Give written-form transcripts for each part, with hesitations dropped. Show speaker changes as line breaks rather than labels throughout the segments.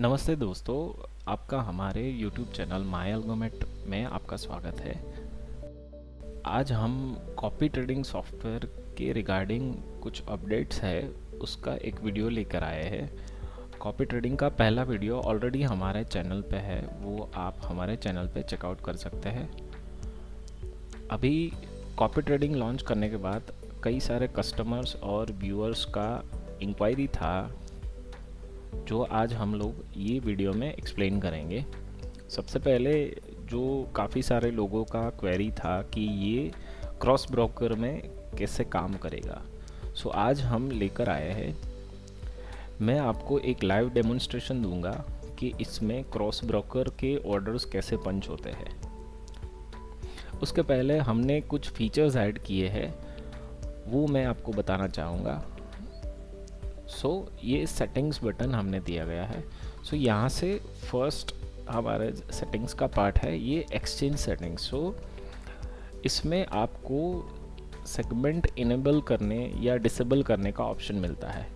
नमस्ते दोस्तों, आपका हमारे YouTube चैनल माय अल्गोमेट में आपका स्वागत है। आज हम कॉपी ट्रेडिंग सॉफ्टवेयर के रिगार्डिंग कुछ अपडेट्स है उसका एक वीडियो लेकर आए हैं। कॉपी ट्रेडिंग का पहला वीडियो ऑलरेडी हमारे चैनल पे है, वो आप हमारे चैनल पे चेकआउट कर सकते हैं। अभी कॉपी ट्रेडिंग लॉन्च करने के बाद कई सारे कस्टमर्स और व्यूअर्स का इंक्वायरी था जो आज हम लोग ये वीडियो में एक्सप्लेन करेंगे। सबसे पहले जो काफ़ी सारे लोगों का क्वेरी था कि ये क्रॉस ब्रोकर में कैसे काम करेगा, सो आज हम लेकर आए हैं। मैं आपको एक लाइव डेमोन्स्ट्रेशन दूंगा कि इसमें क्रॉस ब्रोकर के ऑर्डर्स कैसे पंच होते हैं। उसके पहले हमने कुछ फीचर्स ऐड किए हैं, वो मैं आपको बताना चाहूँगा। ये सेटिंग्स बटन हमने दिया गया है। यहाँ से फर्स्ट हमारे सेटिंग्स का पार्ट है ये एक्सचेंज सेटिंग्स। इसमें आपको सेगमेंट इनेबल करने या डिसेबल करने का ऑप्शन मिलता है।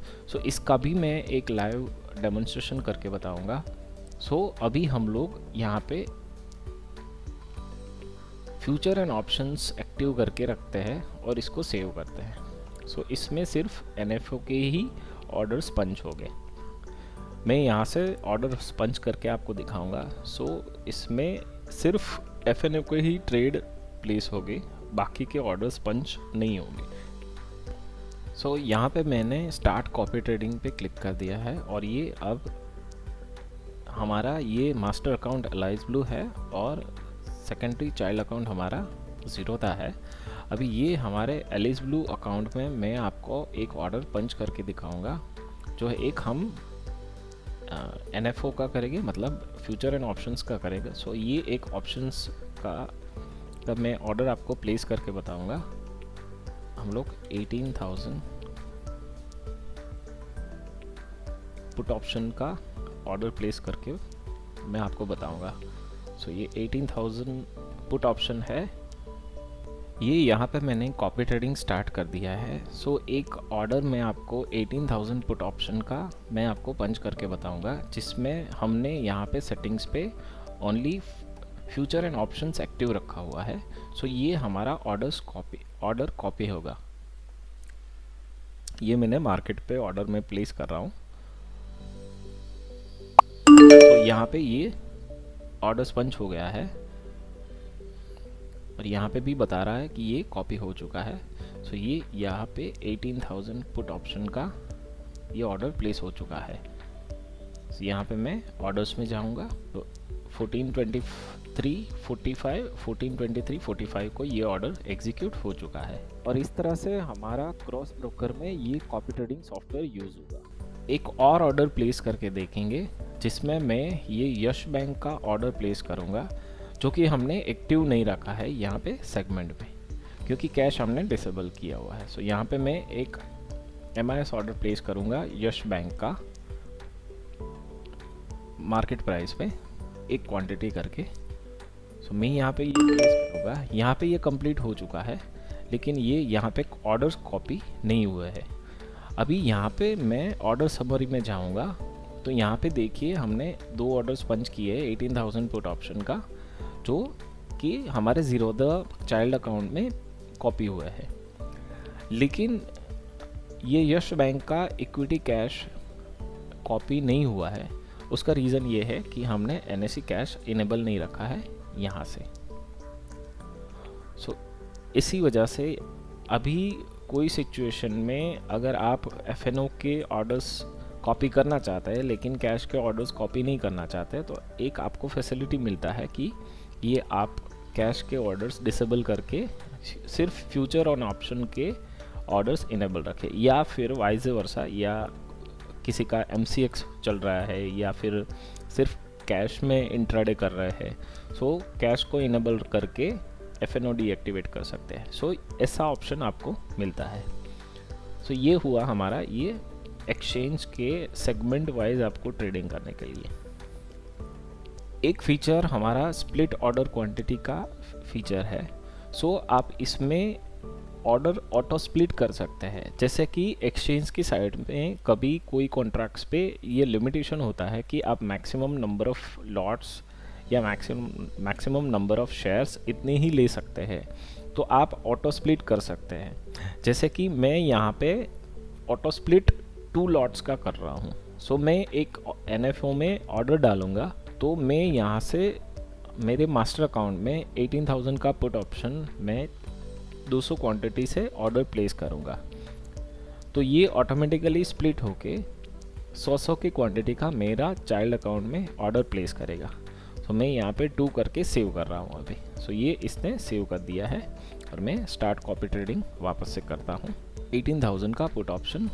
इसका भी मैं एक लाइव डेमोन्स्ट्रेशन करके बताऊंगा। अभी हम लोग यहाँ पे फ्यूचर एंड ऑप्शंस एक्टिव करके रखते हैं और इसको सेव करते हैं। इसमें सिर्फ NFO के ही ऑर्डर्स पंच हो गए। मैं यहाँ से ऑर्डर पंच करके आपको दिखाऊंगा। इसमें सिर्फ FNO के ही ट्रेड प्लेस हो गए, बाकी के ऑर्डर्स पंच नहीं होंगे। यहाँ पे मैंने स्टार्ट कॉपी ट्रेडिंग पे क्लिक कर दिया है और ये अब हमारा ये मास्टर अकाउंट एलाइज ब्लू है और सेकेंडरी चाइल्ड अकाउंट हमारा ज़ीरोधा है। अभी ये हमारे एलिस ब्लू अकाउंट में मैं आपको एक ऑर्डर पंच करके दिखाऊंगा, जो है एक हम NFO का करेंगे, मतलब फ्यूचर एंड ऑप्शंस का करेगा। ये एक ऑप्शंस का मैं ऑर्डर आपको प्लेस करके बताऊंगा। हम लोग 18,000 पुट ऑप्शन का ऑर्डर प्लेस करके मैं आपको बताऊंगा। ये 18,000 पुट ऑप्शन है। ये यहाँ पे मैंने कॉपी ट्रेडिंग स्टार्ट कर दिया है। एक ऑर्डर मैं आपको 18,000 पुट ऑप्शन का मैं आपको पंच करके बताऊंगा, जिसमें हमने यहाँ पे सेटिंग्स पे only future and options active रखा हुआ है। ये हमारा ऑर्डर कॉपी होगा। ये मैंने मार्केट पे ऑर्डर में प्लेस कर रहा हूँ। यहाँ पे ये ऑर्डर्स पंच हो गया है और यहाँ पे भी बता रहा है कि ये कॉपी हो चुका है। ये यहाँ पे 18,000 पुट ऑप्शन का ये ऑर्डर प्लेस हो चुका है। यहाँ पे मैं ऑर्डर्स में जाऊँगा तो 1423 45 1423 45 को ये ऑर्डर एग्जीक्यूट हो चुका है। और इस तरह से हमारा क्रॉस ब्रोकर में ये कॉपी ट्रेडिंग सॉफ्टवेयर यूज होगा। एक और ऑर्डर प्लेस करके देखेंगे, जिसमें मैं ये यश बैंक का ऑर्डर प्लेस करूँगा, जो कि हमने एक्टिव नहीं रखा है यहाँ पे सेगमेंट में, क्योंकि कैश हमने डिसेबल किया हुआ है। यहाँ पे मैं एक MIS ऑर्डर प्लेस करूँगा यश बैंक का मार्केट प्राइस पे एक क्वांटिटी करके। मैं यहाँ पे ये प्लेस करूँगा। यहाँ पे ये कंप्लीट हो चुका है, लेकिन ये यहाँ पे ऑर्डर्स कॉपी नहीं हुए हैं। अभी यहाँ पे मैं ऑर्डर समरी में जाऊँगा तो यहाँ पे देखिए हमने 2 ऑर्डर्स पंच किए 18,000 पुट ऑप्शन का, जो कि हमारे ज़ीरोधा चाइल्ड अकाउंट में कॉपी हुआ है। लेकिन ये यश बैंक का इक्विटी कैश कॉपी नहीं हुआ है। उसका रीज़न ये है कि हमने NSE कैश इनेबल नहीं रखा है यहाँ से। इसी वजह से अभी कोई सिचुएशन में अगर आप FNO के ऑर्डर्स कॉपी करना चाहते हैं लेकिन कैश के ऑर्डर्स कॉपी नहीं करना चाहते, तो एक आपको फैसिलिटी मिलता है कि ये आप कैश के ऑर्डर्स डिसेबल करके सिर्फ फ्यूचर ऑन ऑप्शन के ऑर्डर्स इनेबल रखें, या फिर वाइस वर्सा, या किसी का MCX चल रहा है या फिर सिर्फ कैश में इंट्राडे कर रहे हैं, कैश को इनेबल करके FNO डीएक्टिवेट कर सकते हैं। ऐसा ऑप्शन आपको मिलता है। ये हुआ हमारा ये एक्सचेंज के सेगमेंट वाइज आपको ट्रेडिंग करने के लिए। एक फीचर हमारा स्प्लिट ऑर्डर क्वांटिटी का फीचर है। आप इसमें ऑर्डर ऑटो स्प्लिट कर सकते हैं। जैसे कि एक्सचेंज की साइड में कभी कोई कॉन्ट्रैक्ट्स पे ये लिमिटेशन होता है कि आप मैक्सिमम नंबर ऑफ लॉट्स या मैक्सिमम नंबर ऑफ शेयर्स इतने ही ले सकते हैं, तो आप ऑटो स्प्लिट कर सकते हैं। जैसे कि मैं यहाँ पे ऑटो स्प्लिट 2 लॉट्स का कर रहा हूँ। सो मैं एक NFO में ऑर्डर डालूँगा, तो मैं यहाँ से मेरे मास्टर अकाउंट में 18,000 का पुट ऑप्शन मैं 200 क्वांटिटी से ऑर्डर प्लेस करूँगा, तो ये ऑटोमेटिकली स्प्लिट होके 100 की क्वांटिटी का मेरा चाइल्ड अकाउंट में ऑर्डर प्लेस करेगा। तो मैं यहाँ पे 2 करके सेव कर रहा हूँ अभी। सो ये इसने सेव कर दिया है और मैं स्टार्ट कॉपी ट्रेडिंग वापस से करता हूँ। 18,000 का पुट ऑप्शन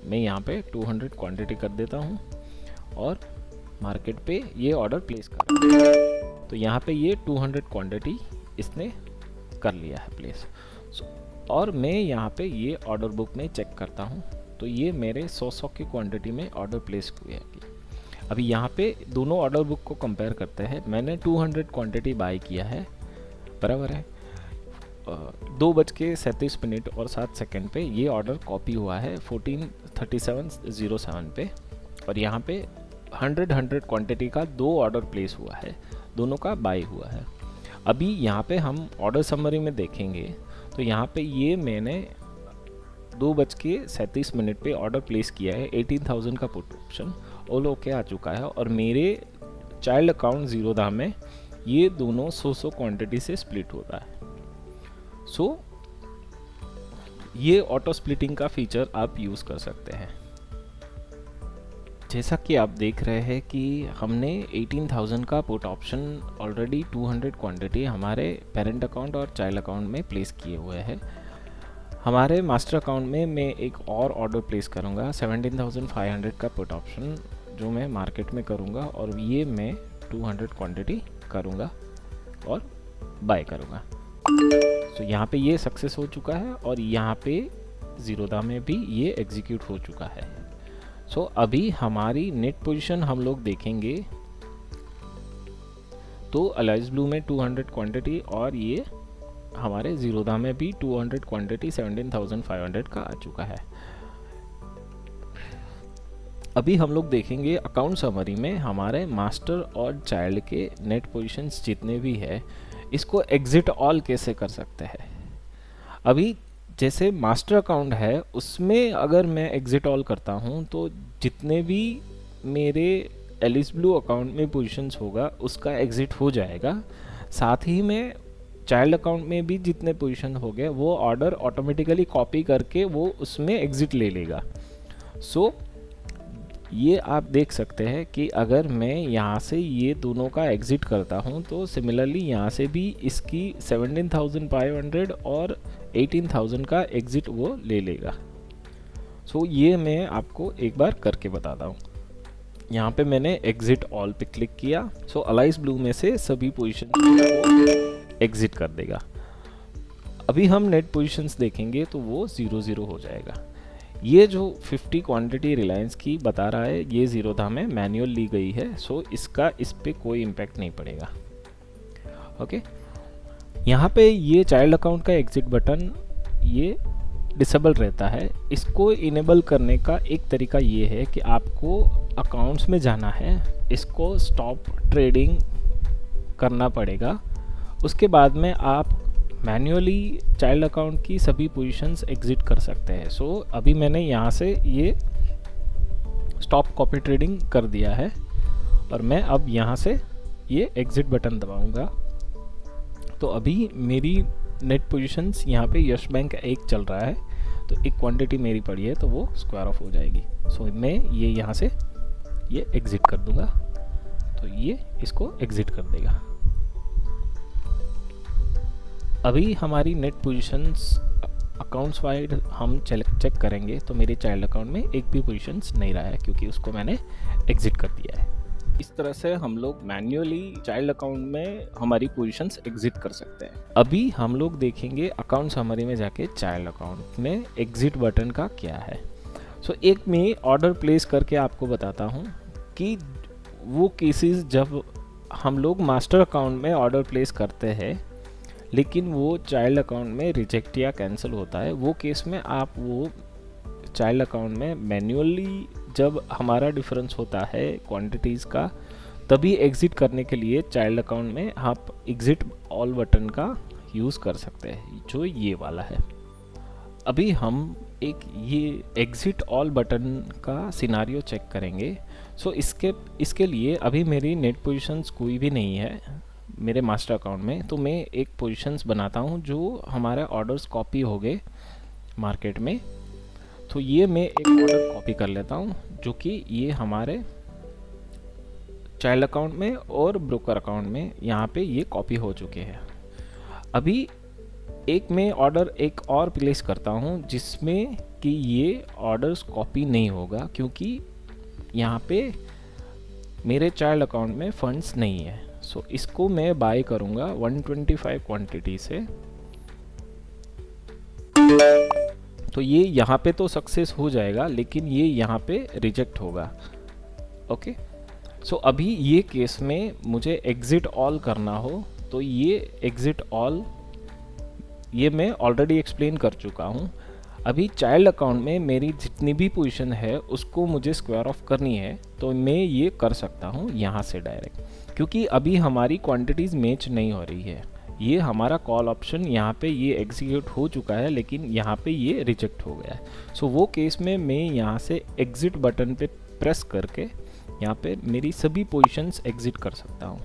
मैं यहाँ पे 200 क्वांटिटी कर देता हूँ और मार्केट पे ये ऑर्डर प्लेस कर, तो यहाँ पे ये 200 क्वांटिटी इसने कर लिया है प्लेस। और मैं यहाँ पे ये ऑर्डर बुक में चेक करता हूँ, तो ये मेरे 100 की क्वांटिटी में ऑर्डर प्लेस हुए हैं। अभी यहाँ पे दोनों ऑर्डर बुक को कंपेयर करते हैं। मैंने 200 क्वांटिटी बाय किया है, बराबर है 2:37 और 7 सेकंड पे ये ऑर्डर कॉपी हुआ है 14:37:07 पे, और यहाँ पे 100 क्वांटिटी का 2 ऑर्डर प्लेस हुआ है, दोनों का बाय हुआ है। अभी यहाँ पे हम ऑर्डर समरी में देखेंगे, तो यहाँ पे ये मैंने 2:37 पे ऑर्डर प्लेस किया है, 18,000 का पुट ऑप्शन ऑल ओके आ चुका है, और मेरे चाइल्ड अकाउंट जीरोधा में ये दोनों 100 क्वांटिटी से स्प्लिट होता है। सो ये ऑटो स्प्लिटिंग का फीचर आप यूज़ कर सकते हैं। जैसा कि आप देख रहे हैं कि हमने 18,000 का पुट ऑप्शन ऑलरेडी 200 क्वांटिटी हमारे पेरेंट अकाउंट और चाइल्ड अकाउंट में प्लेस किए हुए हैं। हमारे मास्टर अकाउंट में मैं एक और ऑर्डर प्लेस करूंगा 17,500 का पुट ऑप्शन, जो मैं मार्केट में करूंगा, और ये मैं 200 क्वांटिटी करूंगा और बाय करूंगा। तो यहाँ पे ये सक्सेस हो चुका है और यहाँ पे जीरोधा में भी ये एग्जीक्यूट हो चुका है। सो अभी हमारी नेट पोजीशन हम लोग देखेंगे, तो अलाइज ब्लू में 200 क्वांटिटी और ये हमारे जीरोधा में भी 200 क्वांटिटी 17,500 का आ चुका है। अभी हम लोग देखेंगे अकाउंट समरी में हमारे मास्टर और चाइल्ड के नेट पोजीशंस जितने भी है, इसको एग्जिट ऑल कैसे कर सकते हैं। अभी जैसे मास्टर अकाउंट है उसमें अगर मैं एग्जिट ऑल करता हूँ, तो जितने भी मेरे एलिस ब्लू अकाउंट में पोजीशंस होगा उसका एग्जिट हो जाएगा। साथ ही में चाइल्ड अकाउंट में भी जितने पोजीशन हो गए वो ऑर्डर ऑटोमेटिकली कॉपी करके वो उसमें एग्जिट ले लेगा। सो ये आप देख सकते हैं कि अगर मैं यहाँ से ये दोनों का एग्जिट करता हूँ, तो सिमिलरली यहाँ से भी इसकी 17,500 और 18,000 का एग्जिट वो ले लेगा। सो ये मैं आपको एक बार करके बताता हूँ। यहाँ पे मैंने एग्जिट ऑल पे क्लिक किया, सो अलाइज ब्लू में से सभी पोजीशन को एग्जिट कर देगा। अभी हम नेट पोजीशंस देखेंगे तो वो 0-0 हो जाएगा। ये जो 50 क्वांटिटी रिलायंस की बता रहा है, ये जीरोधा में मैनुअल ली गई है, सो इसका इस पे कोई इम्पैक्ट नहीं पड़ेगा। ओके, यहाँ पे ये चाइल्ड अकाउंट का एग्जिट बटन ये डिसेबल रहता है। इसको इनेबल करने का एक तरीका ये है कि आपको अकाउंट्स में जाना है, इसको स्टॉप ट्रेडिंग करना पड़ेगा, उसके बाद में आप मैन्युअली चाइल्ड अकाउंट की सभी पोजीशंस एग्जिट कर सकते हैं। सो अभी मैंने यहाँ से ये स्टॉप कॉपी ट्रेडिंग कर दिया है और मैं अब यहाँ से ये एग्जिट बटन दबाऊंगा, तो अभी मेरी नेट पोजीशंस यहाँ पे यश बैंक 1 चल रहा है, तो एक क्वांटिटी मेरी पड़ी है तो वो स्क्वायर ऑफ हो जाएगी। सो मैं ये यहाँ से ये एग्जिट कर दूंगा, तो ये इसको एग्जिट कर देगा। अभी हमारी नेट पोजीशंस अकाउंट्स वाइड हम चेक करेंगे, तो मेरे चाइल्ड अकाउंट में एक भी पोजीशंस नहीं रहा है क्योंकि उसको मैंने एग्जिट कर दिया है। इस तरह से हम लोग मैन्युअली चाइल्ड अकाउंट में हमारी पोजीशंस एग्जिट कर सकते हैं। अभी हम लोग देखेंगे अकाउंट समरी में जाके चाइल्ड अकाउंट में एग्जिट बटन का क्या है। सो एक मैं ऑर्डर प्लेस करके आपको बताता हूँ कि वो केसेस जब हम लोग मास्टर अकाउंट में ऑर्डर प्लेस करते हैं लेकिन वो चाइल्ड अकाउंट में रिजेक्ट या कैंसिल होता है। वो केस में आप वो चाइल्ड अकाउंट में मैन्युअली जब हमारा डिफरेंस होता है क्वांटिटीज़ का, तभी एग्ज़िट करने के लिए चाइल्ड अकाउंट में आप एग्ज़िट ऑल बटन का यूज़ कर सकते हैं, जो ये वाला है। अभी हम एक ये एग्ज़िट ऑल बटन का सिनारियो चेक करेंगे। सो इसके लिए अभी मेरी नेट पोजीशंस कोई भी नहीं है मेरे मास्टर अकाउंट में, तो मैं एक पोजीशंस बनाता हूँ जो हमारे ऑर्डर्स कॉपी हो गए मार्केट में। तो ये मैं एक ऑर्डर कॉपी कर लेता हूँ जो कि ये हमारे चाइल्ड अकाउंट में और ब्रोकर अकाउंट में यहाँ पे ये कॉपी हो चुके हैं। अभी एक मैं ऑर्डर एक और प्लेस करता हूँ जिसमें कि ये ऑर्डर्स कॉपी नहीं होगा, क्योंकि यहाँ पे मेरे चाइल्ड अकाउंट में फंड्स नहीं है। सो इसको मैं बाय करूँगा 125 क्वांटिटी से। तो ये यहाँ पे तो सक्सेस हो जाएगा, लेकिन ये यहाँ पे रिजेक्ट होगा। ओके, सो अभी ये केस में मुझे एग्ज़िट ऑल करना हो तो ये एग्ज़िट ऑल ये मैं ऑलरेडी एक्सप्लेन कर चुका हूँ। अभी चाइल्ड अकाउंट में मेरी जितनी भी पोजीशन है उसको मुझे स्क्वायर ऑफ करनी है, तो मैं ये कर सकता हूँ यहाँ से डायरेक्ट, क्योंकि अभी हमारी क्वांटिटीज़ मैच नहीं हो रही है। ये हमारा कॉल ऑप्शन यहाँ पे ये एग्जीक्यूट हो चुका है, लेकिन यहाँ पे ये रिजेक्ट हो गया है। सो वो केस में मैं यहाँ से एग्ज़िट बटन पे प्रेस करके यहाँ पे मेरी सभी पोजीशंस एग्ज़िट कर सकता हूँ।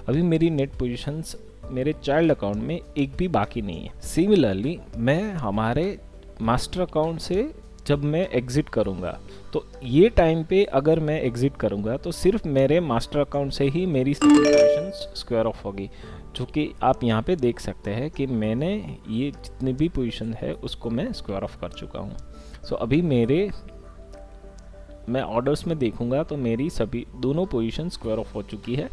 अभी मेरी नेट पोजीशंस मेरे चाइल्ड अकाउंट में एक भी बाकी नहीं है। सिमिलरली मैं हमारे मास्टर अकाउंट से जब मैं एग्ज़िट करूँगा, तो ये टाइम पे अगर मैं एग्ज़िट करूँगा तो सिर्फ मेरे मास्टर अकाउंट से ही मेरी पोजीशंस स्क्वायर ऑफ होगी, जो कि आप यहाँ पे देख सकते हैं कि मैंने ये जितनी भी पोजीशन है उसको मैं स्क्वायर ऑफ कर चुका हूँ। सो अभी मैं ऑर्डर्स में देखूँगा तो मेरी सभी दोनों पोजीशन स्क्वायर ऑफ हो चुकी है,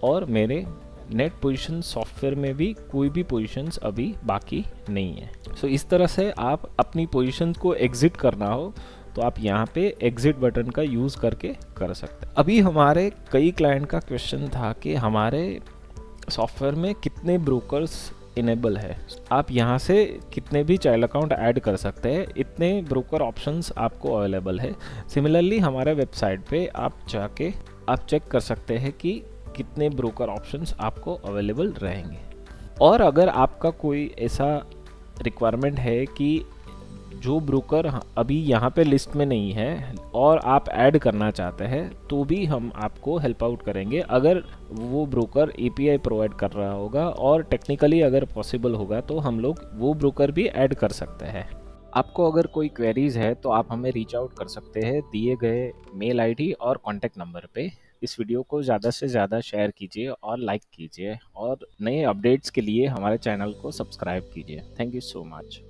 और मेरे नेट पोजीशन सॉफ्टवेयर में भी कोई भी पोजीशंस अभी बाकी नहीं है। सो इस तरह से आप अपनी पोजीशंस को एग्ज़िट करना हो तो आप यहाँ पे एग्ज़िट बटन का यूज़ करके कर सकते हैं। अभी हमारे कई क्लाइंट का क्वेश्चन था कि हमारे सॉफ्टवेयर में कितने ब्रोकर्स इनेबल है। आप यहाँ से कितने भी चाइल्ड अकाउंट ऐड कर सकते हैं, इतने ब्रोकर ऑप्शंस आपको अवेलेबल है। सिमिलरली हमारे वेबसाइट पे आप जाके आप चेक कर सकते हैं कि कितने ब्रोकर ऑप्शंस आपको अवेलेबल रहेंगे। और अगर आपका कोई ऐसा रिक्वायरमेंट है कि जो ब्रोकर अभी यहाँ पे लिस्ट में नहीं है और आप ऐड करना चाहते हैं, तो भी हम आपको हेल्प आउट करेंगे अगर वो ब्रोकर एपीआई प्रोवाइड कर रहा होगा, और टेक्निकली अगर पॉसिबल होगा तो हम लोग वो ब्रोकर भी ऐड कर सकते हैं। आपको अगर कोई क्वेरीज है तो आप हमें रीच आउट कर सकते हैं दिए गए मेल आईडी और कॉन्टैक्ट नंबर पे। इस वीडियो को ज़्यादा से ज़्यादा शेयर कीजिए और लाइक कीजिए, और नए अपडेट्स के लिए हमारे चैनल को सब्सक्राइब कीजिए। Thank you so much.